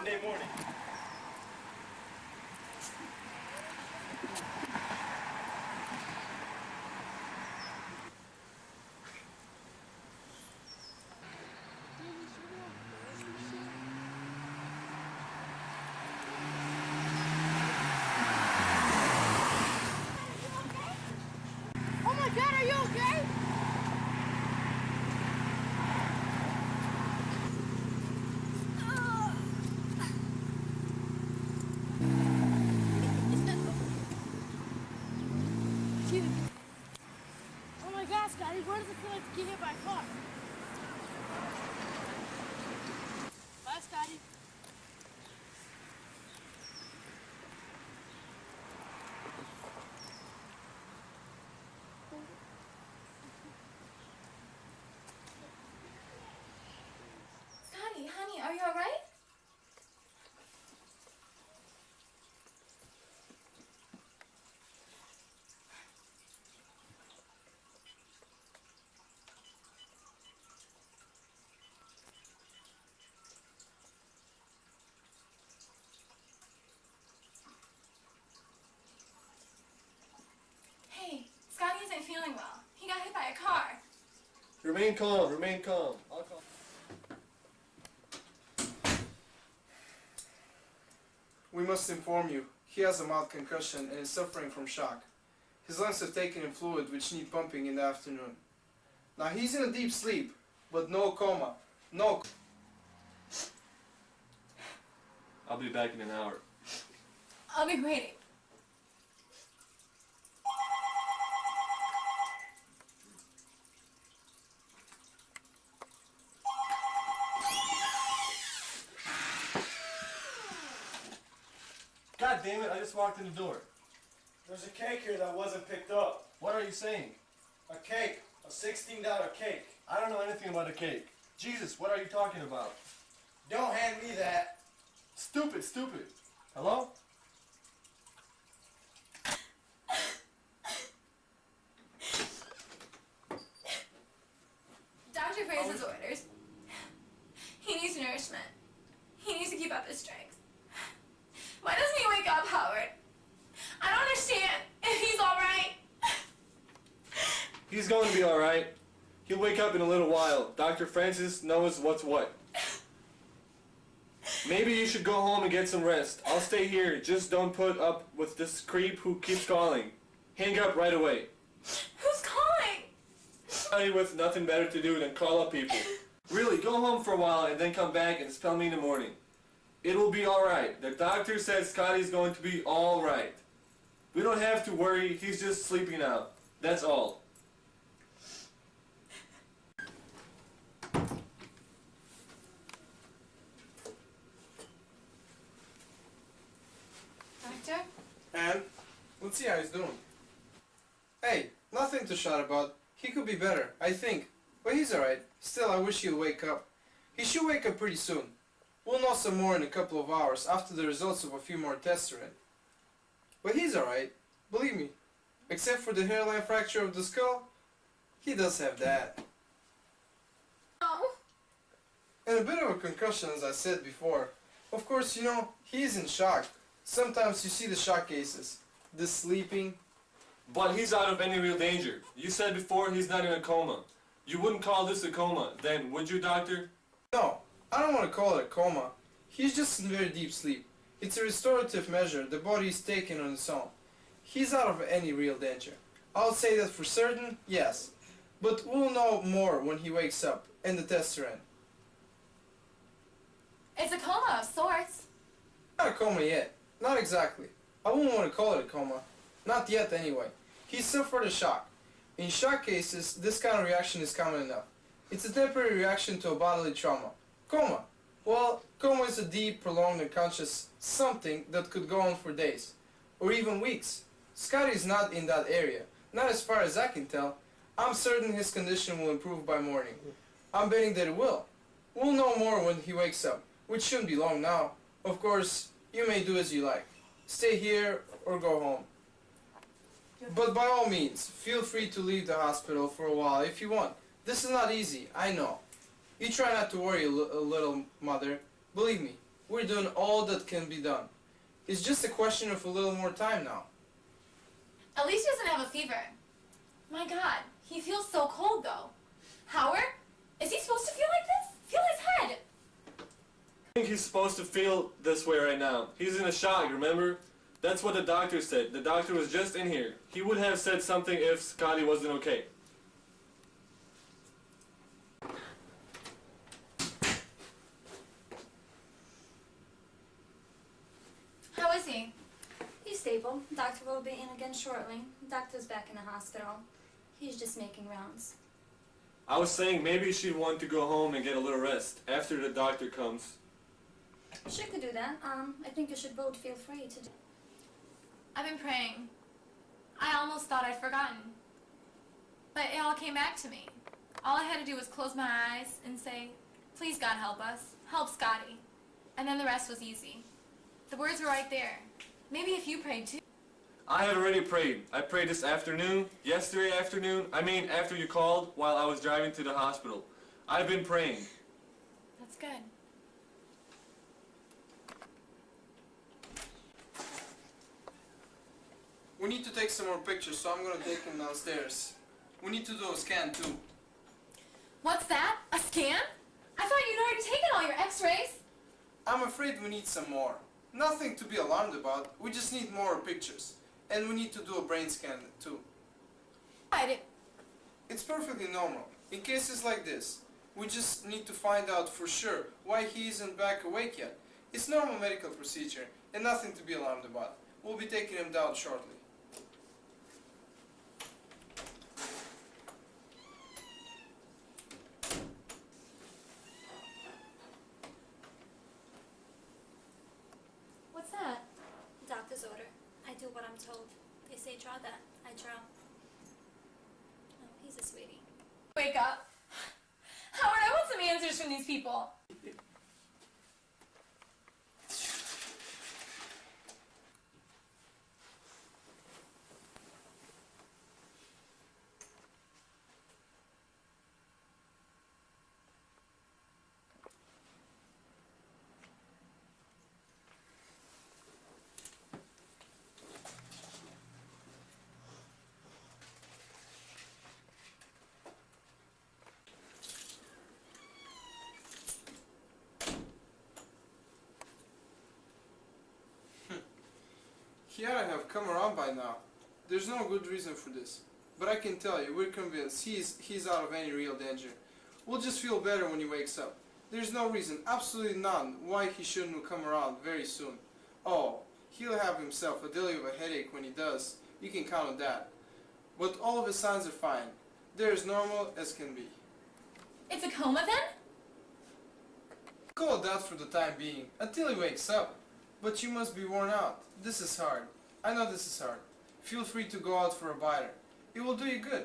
Monday morning. Oh my God, are you okay? Oh my God, Scotty, what does it feel like to get hit by a car? Bye, Scotty. Scotty, honey, are you alright? Hey, Scotty isn't feeling well. He got hit by a car. Remain calm, remain calm. I'll call. We must inform you, he has a mild concussion and is suffering from shock. His lungs have taken in fluid which need pumping in the afternoon. Now he's in a deep sleep, but no coma. No. I'll be back in an hour. I'll be waiting. God damn it, I just walked in the door. There's a cake here that wasn't picked up. What are you saying? A cake. A $16 cake. I don't know anything about a cake. Jesus, what are you talking about? Don't hand me that. Stupid, stupid. Hello? Dr. Fraser's orders. He needs nourishment. He needs to keep up his strength. Why doesn't he wake up, Howard? I don't understand if he's alright. He's going to be alright. He'll wake up in a little while. Dr. Francis knows what's what. Maybe you should go home and get some rest. I'll stay here. Just don't put up with this creep who keeps calling. Hang up right away. Who's calling? Somebody with nothing better to do than call up people. Really, go home for a while and then come back and spell me in the morning. It will be alright. The doctor says Scotty's going to be alright. We don't have to worry. He's just sleeping now. That's all. Doctor? And let's see how he's doing. Hey, nothing to shout about. He could be better, I think. But he's alright. Still, I wish he'll wake up. He should wake up pretty soon. We'll know some more in a couple of hours after the results of a few more tests are in. But he's alright. Believe me. Except for the hairline fracture of the skull, he does have that. Oh. And a bit of a concussion, as I said before. Of course, you know, he's in shock. Sometimes you see the shock cases. The sleeping. But he's out of any real danger. You said before he's not in a coma. You wouldn't call this a coma, then, would you, doctor? No, I don't want to call it a coma. He's just in very deep sleep. It's a restorative measure the body is taking on its own. He's out of any real danger. I'll say that for certain, yes. But we'll know more when he wakes up and the tests are in. It's a coma of sorts. Not a coma yet. Not exactly. I wouldn't want to call it a coma. Not yet anyway. He suffered a shock. In shock cases, this kind of reaction is common enough. It's a temporary reaction to a bodily trauma. Coma. Well, coma is a deep, prolonged, unconscious something that could go on for days. Or even weeks. Scotty is not in that area. Not as far as I can tell. I'm certain his condition will improve by morning. I'm betting that it will. We'll know more when he wakes up, which shouldn't be long now. Of course, you may do as you like. Stay here or go home. But by all means, feel free to leave the hospital for a while if you want. This is not easy, I know. You try not to worry a little, Mother. Believe me, We're doing all that can be done. It's just a question of a little more time now. At least he doesn't have a fever. My God, he feels so cold though. Howard, is he supposed to feel like this? Feel his head. I think he's supposed to feel this way right now. He's in a shock, remember? That's what the doctor said. The doctor was just in here. He would have said something if Scotty wasn't okay. How is he? He's stable. Doctor will be in again shortly. Doctor's back in the hospital. He's just making rounds. I was saying maybe she'd want to go home and get a little rest after the doctor comes. She could do that. I think you should both feel free to do. I've been praying. I almost thought I'd forgotten. But it all came back to me. All I had to do was close my eyes and say, please God help us. Help Scotty. And then the rest was easy. The words were right there. Maybe if you prayed too. I have already prayed. I prayed this afternoon, yesterday afternoon, after you called while I was driving to the hospital. I've been praying. That's good. We need to take some more pictures, so I'm gonna take him downstairs. We need to do a scan too. What's that? A scan? I thought you'd already taken all your x-rays. I'm afraid we need some more. Nothing to be alarmed about, we just need more pictures. And we need to do a brain scan too. It's perfectly normal. In cases like this, we just need to find out for sure why he isn't back awake yet. It's normal medical procedure and nothing to be alarmed about. We'll be taking him down shortly. What's that? Doctor's order. I do what I'm told. They say draw that. I draw. Oh, he's a sweetie. Wake up. Howard, I want some answers from these people. He ought to have come around by now. There's no good reason for this. But I can tell you, we're convinced he's out of any real danger. We'll just feel better when he wakes up. There's no reason, absolutely none, why he shouldn't come around very soon. Oh, he'll have himself a dilly of a headache when he does. You can count on that. But all of his signs are fine. They're as normal as can be. It's a coma then? Call it that for the time being, until he wakes up. But you must be worn out. This is hard. I know this is hard. Feel free to go out for a biter. It will do you good.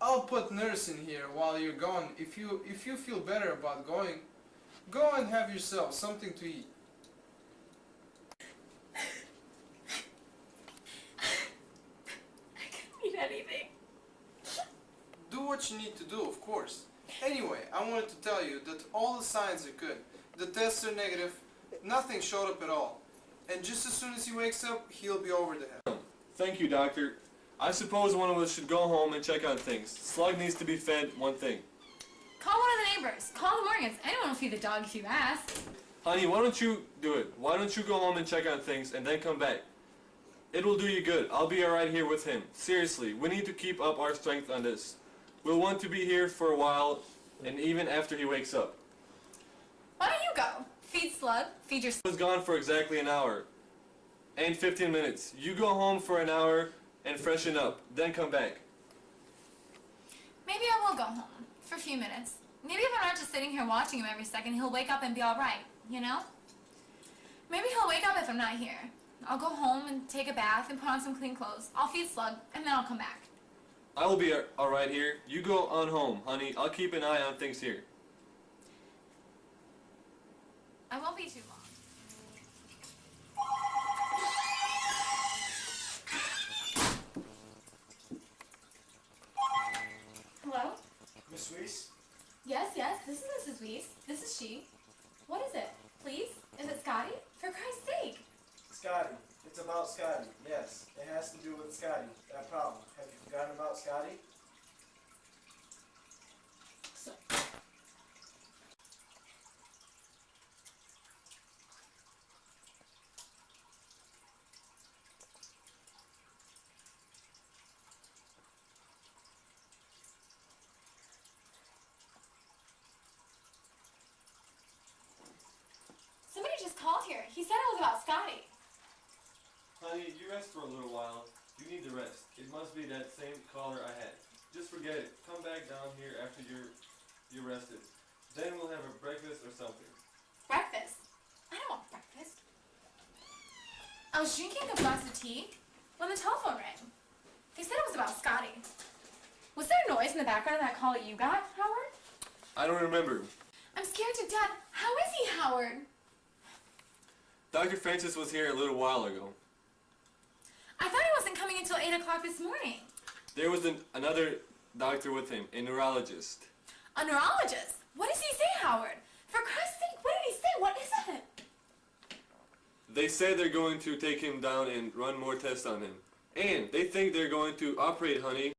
I'll put nurse in here while you're gone. If you feel better about going, go and have yourself something to eat. I can't eat anything. Do what you need to do, of course. Anyway, I wanted to tell you that all the signs are good. The tests are negative. Nothing showed up at all. And just as soon as he wakes up, he'll be over the hill. Thank you, doctor. I suppose one of us should go home and check on things. Slug needs to be fed, one thing. Call one of the neighbors. Call the Morgans. Anyone will feed the dog if you ask. Honey, why don't you do it? Why don't you go home and check on things and then come back? It will do you good. I'll be alright here with him. Seriously, we need to keep up our strength on this. We'll want to be here for a while, and even after he wakes up. Why don't you go? Feed Slug. Feed your... I was gone for exactly an hour and 15 minutes. You go home for an hour and freshen up, then come back. Maybe I will go home for a few minutes. Maybe if I'm not just sitting here watching him every second, he'll wake up and be alright, you know? Maybe he'll wake up if I'm not here. I'll go home and take a bath and put on some clean clothes. I'll feed Slug, and then I'll come back. I will be alright here. You go on home, honey. I'll keep an eye on things here. I won't be too long. Hello? Miss Weiss? Yes, this is Mrs. Weiss. This is she. What is it? Please? Is it called here. He said it was about Scotty. Honey, you rest for a little while. You need to rest. It must be that same caller I had. Just forget it. Come back down here after you're rested. Then we'll have a breakfast or something. Breakfast? I don't want breakfast. I was drinking a glass of tea when the telephone rang. They said it was about Scotty. Was there noise in the background of that call that you got, Howard? I don't remember. I'm scared to death. How is he, Howard? Dr. Francis was here a little while ago. I thought he wasn't coming until 8 o'clock this morning. There was another doctor with him, a neurologist. A neurologist? What does he say, Howard? For Christ's sake, what did he say? What is it? They said they're going to take him down and run more tests on him. And they think they're going to operate, honey.